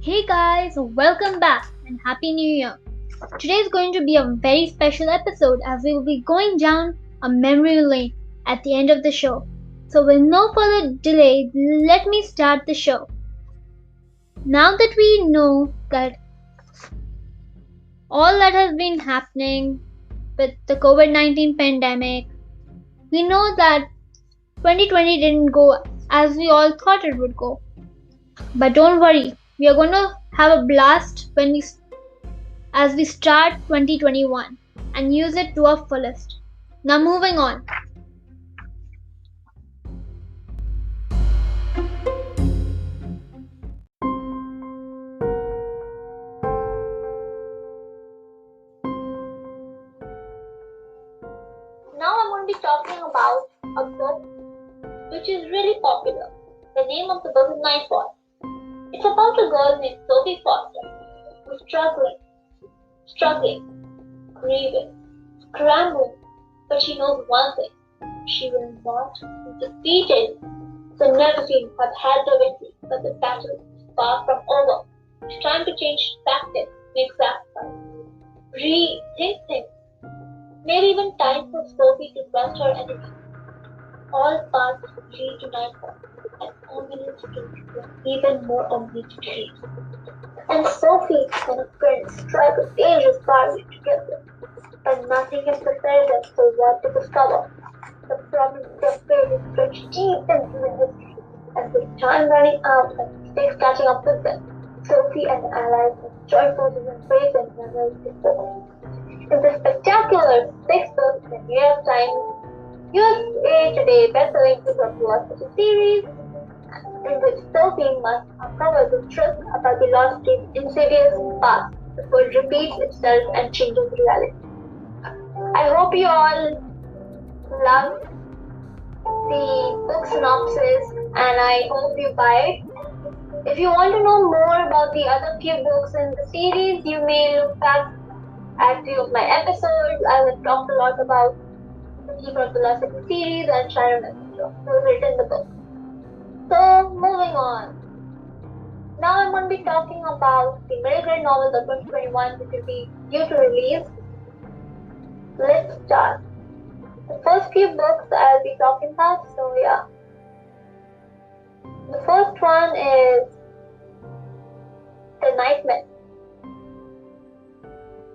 Hey guys, welcome back and Happy New Year. Today is going to be a very special episode as we will be going down a memory lane at the end of the show. So, with no further delay, let me start the show. Now that we know that all that has been happening with the COVID 19 pandemic, we know that 2020 didn't go as we all thought it would go. But don't worry, we are going to have a blast as we start 2021 and use it to our fullest. Now, moving on. Now, I'm going to be talking about a book which is really popular. The name of the book is Nightfall. It's about a girl named Sophie Foster who's struggling, grieving, scrambling, but she knows one thing. She will not be defeated. So never seems to have had the victory, but the battle is far from over. It's time to change tactics, make sacrifice, rethink things. Maybe even time for Sophie to trust her enemy. All paths lead to nightfall, and ominous dreams with even more ominous dreams. And Sophie and her friends strike a dangerous bargain together, but nothing can prepare them for what to discover. The problem is their failures stretch deep into the history, and with time running out and mistakes catching up with them, Sophie and the allies must join forces and face them never before. In the spectacular sixth book in the New York Times USA Today bestselling book philosophy series, in which Sophie must uncover the truth about the lost dream's insidious past before it repeats itself and changes reality. I hope you all love the book synopsis and I hope you buy it. If you want to know more about the other few books in the series, you may look back at few of my episodes. I have talked a lot about the Hebrew philosophy series and Sharon Messenger, who has written the book. So, moving on. Now I'm going to be talking about the middle grade novels of 2021, which will be due to release. Let's start. The first few books I'll be talking about, so yeah. The first one is The Nightmare.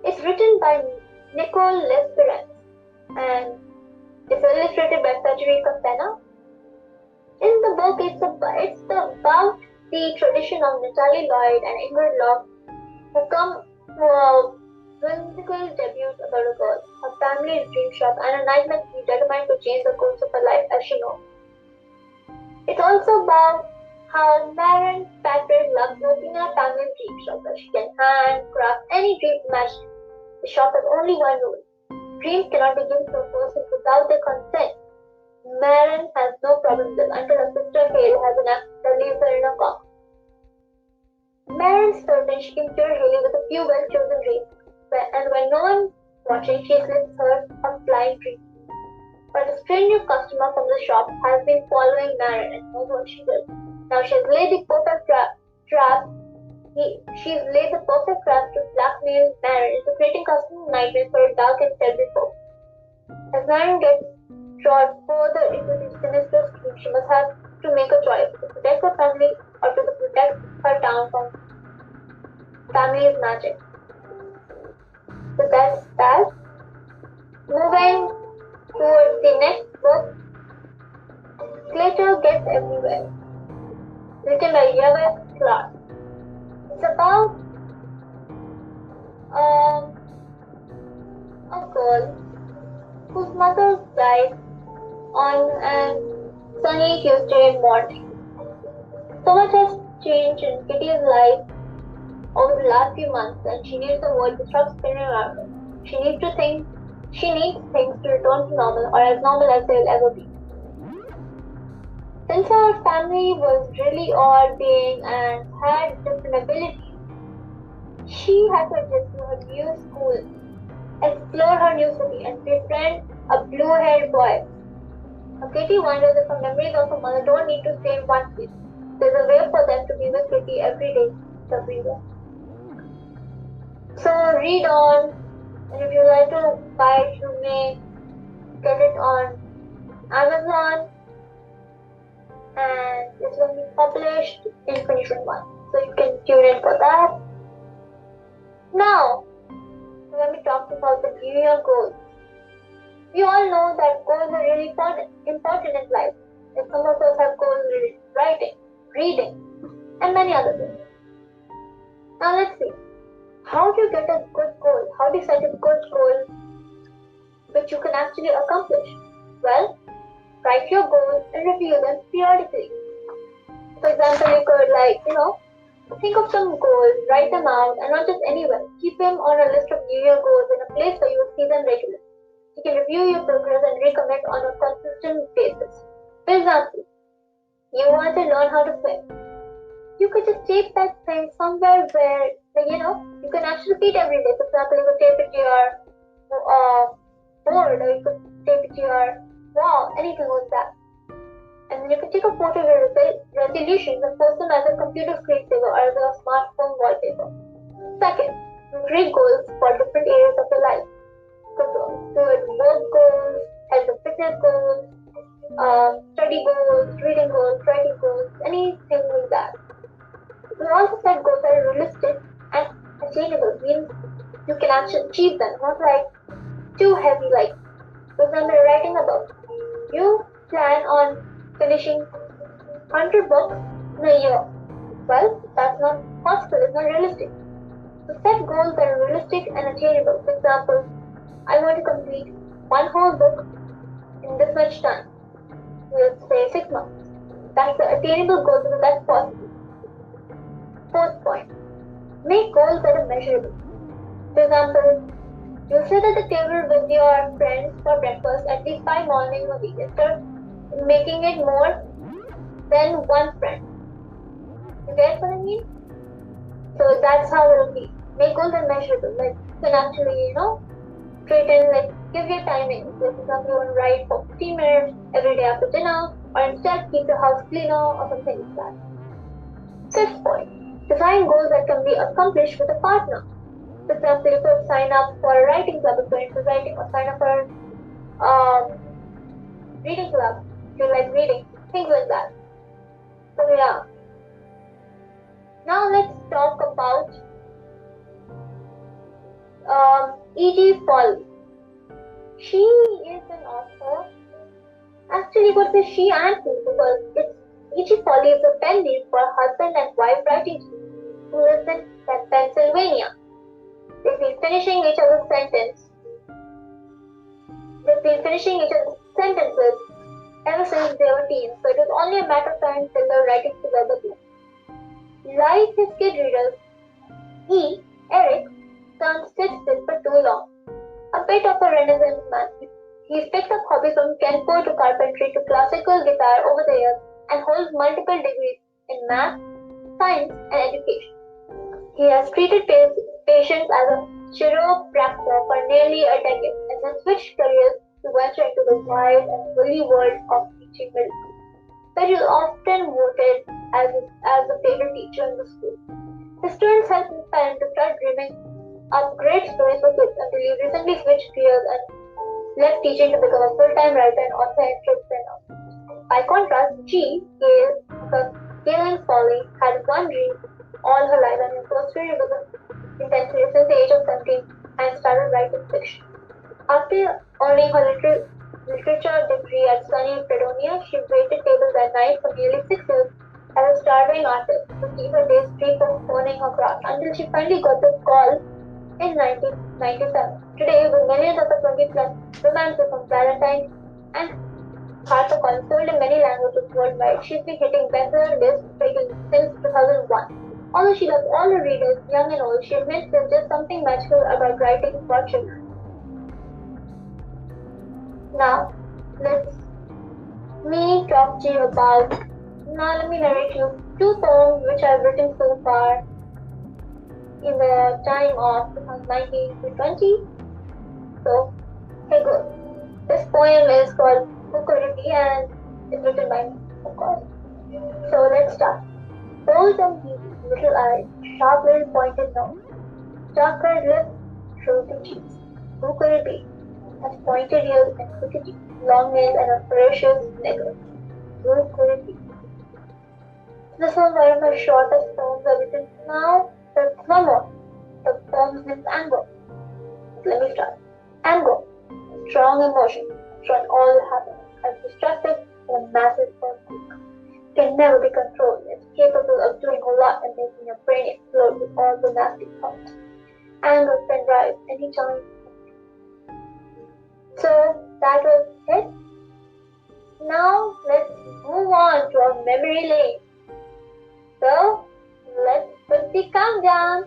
It's written by Nicole Lesperance and it's illustrated by Federica Fenner. In the book, it's about the tradition of Natalie Lloyd and Ingrid Locke who come to a whimsical debut about a girl, her family's dream shop, and a nightmare queen determined to change the course of her life as she knows. It's also about how Maren Patrick loves working in her family's dream shop where she can handcraft any dream imagined. The shop has only one rule. Dreams cannot be given to a person without their consent. Maren has no problem with it until her sister Hale has an accident that leaves her in a coma. Maren's certain she can cure Haley with a few well-chosen dreams, and when no one's watching, she slips her a flying dream. But a strange new customer from the shop has been following Maren and knows what she does. Now she's laid the perfect trap. She's laid the perfect trap to blackmail Maren into creating custom nightmares for a dark and terrible folk. As Maren gets drawn further into the sinister scheme, she must have to make a choice to protect her family or to protect her town from family's magic. So that's that. Moving towards the next book, Glitter Gets Everywhere, written by Yvette Clark. It's about a girl whose mother died on a sunny Tuesday morning. So much has changed in Kitty's life over the last few months and she needs the world to stop spinning around her. She needs things to return to normal or as normal as they will ever be. Since her family was really odd being and had different abilities, she had to adjust to her new school, explore her new city and befriend a blue-haired boy. Kitty wonders if her memories of her mother don't need to stay in one place. There's a way for them to be with Kitty every day everywhere. So read on, and if you like to buy it, you may get it on Amazon, and it's going to be published in 2021. So you can tune in for that. Now, when we talk about the New Year goals, we all know that goals are really important in life. And some of us have goals related to writing, reading, and many other things. Now let's see. How do you get a good goal? How do you set a good goal which you can actually accomplish? Well, write your goals and review them periodically. For example, you could think of some goals, write them out, and not just anywhere. Keep them on a list of New Year goals in a place where you will see them regularly. You can review your progress and recommit on a consistent basis. For example, you want to learn how to swim. You could just tape that thing somewhere where you can actually see it every day. For example, you could tape it to your board, or you could tape it to your wall, anything like that. And then you can take a photo of your resolutions and post them as a computer screensaver or as a smartphone wallpaper. Second, create goals for different areas of your life. So it's work goals, health and fitness goals, study goals, reading goals, writing goals, anything like that. We also set goals that are realistic and attainable, means you can actually achieve them, not like too heavy. Like, for example, writing a book. You plan on finishing 100 books in a year. Well, that's not possible, it's not realistic. So set goals that are realistic and attainable. For example, I want to complete one whole book in this much time. Let's say 6 months. That's the attainable goal because that's possible. Fourth point, make goals that are measurable. For example, you sit at the table with your friends for breakfast at least 5 mornings a week instead of making it more than one friend. You get what I mean? So that's how it will be. Make goals that are measurable. Like, you can actually, straighten, give your timing. For example, you want to write for 15 minutes every day after dinner, or instead keep your house cleaner, or something like that. Fifth point, design goals that can be accomplished with a partner. For example, you could sign up for a writing club if you're into writing, or sign up for a reading club if you like reading, things like that. So yeah. Now let's talk about E.G. Foley. She is an author. Actually, you could say she and he, because E.G. Foley is a pen name for a husband and wife writing team who lives in Pennsylvania. They've been finishing each other's sentences ever since they were teens, so it was only a matter of time till they were writing together too. Like his kid readers, Eric, can't sit still for too long. A bit of a Renaissance man, he's picked up hobbies from kenpo to carpentry to classical guitar over the years and holds multiple degrees in math, science, and education. He has treated patients as a chiropractor for nearly a decade and then switched careers to venture into the wide and woolly world of teaching medicine. But he is often voted as the favorite teacher in the school. His students helped inspire him to start dreaming up great stories for kids until he recently switched gears and left teaching to become a full-time writer and author entrepreneur. By contrast, Gail Foley, had one dream all her life and pursued it with intensity since the age of 17 and started writing fiction. After earning her literature degree at SUNY Fredonia, she waited tables at night for nearly 6 years as a starving artist to keep her days free from honing her craft until she finally got the call in 1997. Today, with millions of her 20-plus romances from Valentine and Heart of Calm sold in many languages worldwide, she's been hitting bestseller lists since 2001. Although she loves all her readers, young and old, she admits there's just something magical about writing for children. Now, let me narrate you 2 poems which I've written so far in the time of 2019 to 20. So, here goes. This poem is called Bukuriti and it's written by me, of course. So, let's start. Old and beauty, little eyes, sharp little pointed nose, dark red lips, rosy cheeks. Who could it be? Has pointed ears and crooked teeth, long nails and a ferocious snicker. Who could it be? This was one of my shortest poems I've written. Now, there's one more. The poem's name is Anger. Let me start. Anger, a strong emotion, drawn all happiness, as destructive and a massive earthquake. Can never be controlled. It's capable of doing a lot and making your brain explode with all the nasty thoughts. Anger can rise anytime. So that was it. Now let's move on to our memory lane. So let's put the countdown.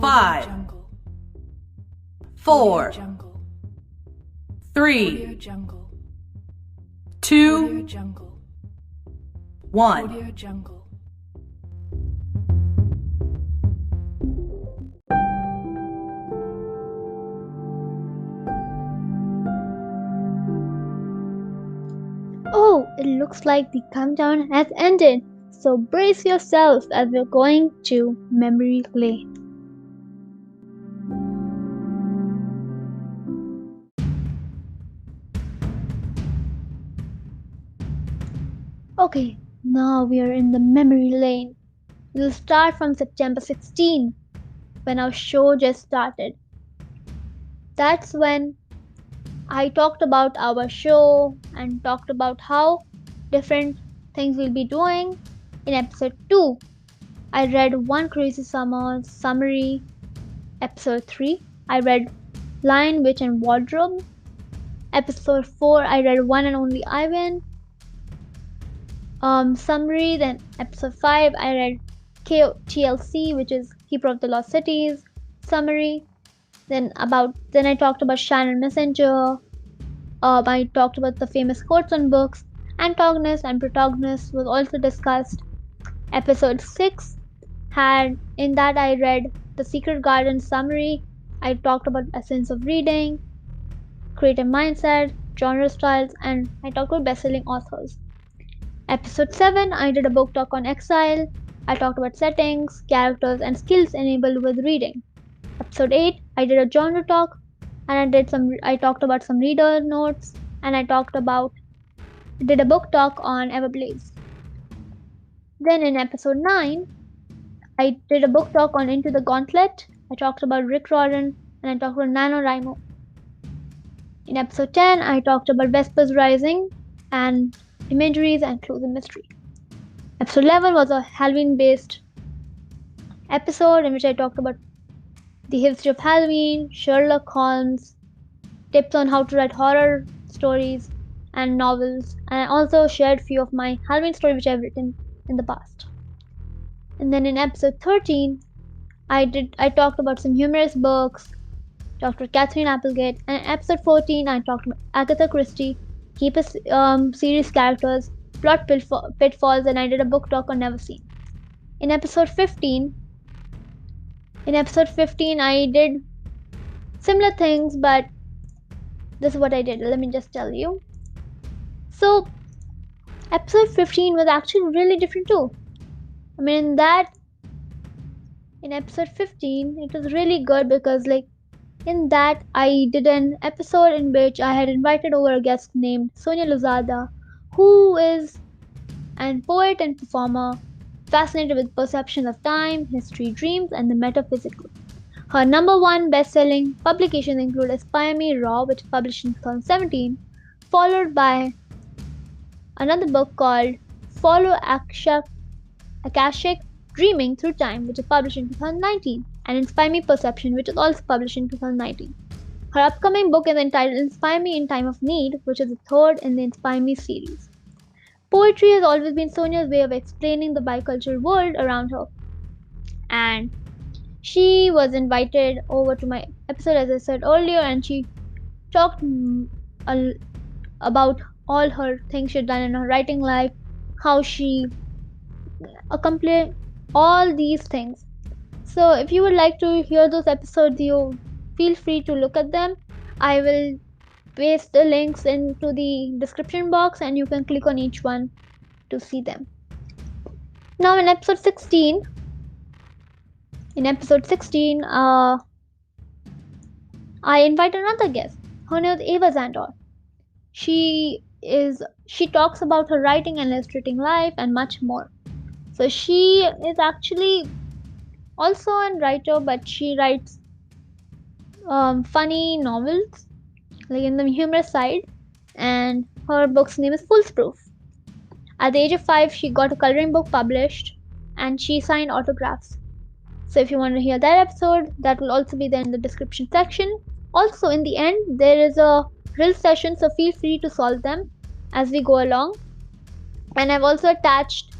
5, 4, 3, 2, 1. Oh, it looks like the countdown has ended. So brace yourselves as we're going to memory lane. Okay, now we are in the memory lane. We'll start from September 16, when our show just started. That's when I talked about our show and talked about how different things we'll be doing. In episode 2, I read One Crazy Summer summary. Episode 3, I read Lion, Witch and Wardrobe. Episode 4, I read One and Only Ivan summary. Then episode 5, I read TLC, which is Keeper of the Lost Cities summary. Then I talked about Shannon Messenger. I talked about the famous quotes on books. Antagonist and protagonist was also discussed. Episode 6 in that I read The Secret Garden summary. I talked about essence of reading, creative mindset, genre styles, and I talked about best-selling authors. Episode 7, I did a book talk on exile. I talked about settings, characters, and skills enabled with reading. Episode 8, I did a genre talk, and I talked about some reader notes, and I did a book talk on Everblaze. Then in episode 9, I did a book talk on Into the Gauntlet. I talked about Rick Riordan, and I talked about NaNoWriMo. In episode 10, I talked about Vespers Rising and imageries and clues and mystery. Episode 11 was a Halloween-based episode in which I talked about the history of Halloween, Sherlock Holmes, tips on how to write horror stories and novels, and I also shared a few of my Halloween stories which I've written in the past. And then in episode 13, I talked about some humorous books, talked about Catherine Applegate, and in episode 14, I talked about Agatha Christie, series characters, plot pitfalls, and I did a book talk on Neverseen. In episode 15, I did similar things, but this is what I did. Let me just tell you. So, episode 15 was actually really different too. I mean, in episode 15, it was really good because, in that, I did an episode in which I had invited over a guest named Sonia Lozada, who is a poet and performer fascinated with perceptions of time, history, dreams, and the metaphysical. Her number one best-selling publications include Inspire Me Raw, which was published in 2017, followed by another book called Follow Akashic Dreaming Through Time, which was published in 2019, and Inspire Me Perception, which was also published in 2019. Her upcoming book is entitled Inspire Me in Time of Need, which is the third in the Inspire Me series. Poetry has always been Sonia's way of explaining the bicultural world around her. And she was invited over to my episode, as I said earlier, and she talked about all her things she'd done in her writing life, how she accomplished all these things. So if you would like to hear those episodes, you feel free to look at them. I will paste the links into the description box and you can click on each one to see them. Now in episode 16, I invite another guest. Her name is Eva Zandor. She talks about her writing and illustrating life and much more. So she is actually also a writer, but she writes funny novels, like in the humorous side. And her book's name is Foolproof. At the age of 5, she got a coloring book published, and she signed autographs. So if you want to hear that episode, that will also be there in the description section. Also, in the end, there is a drill session, so feel free to solve them as we go along. And I've also attached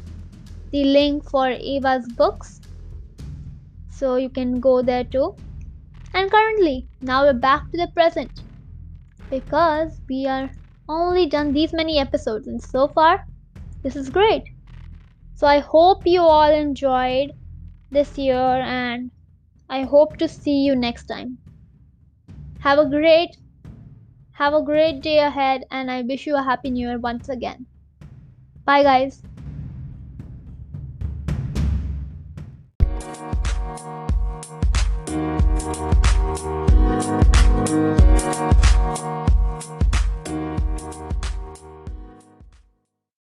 the link for Ava's books, so you can go there too. And currently, now we're back to the present because we are only done these many episodes, and so far, this is great. So I hope you all enjoyed this year, and I hope to see you next time. Have a great day ahead, and I wish you a happy new year once again. Bye guys.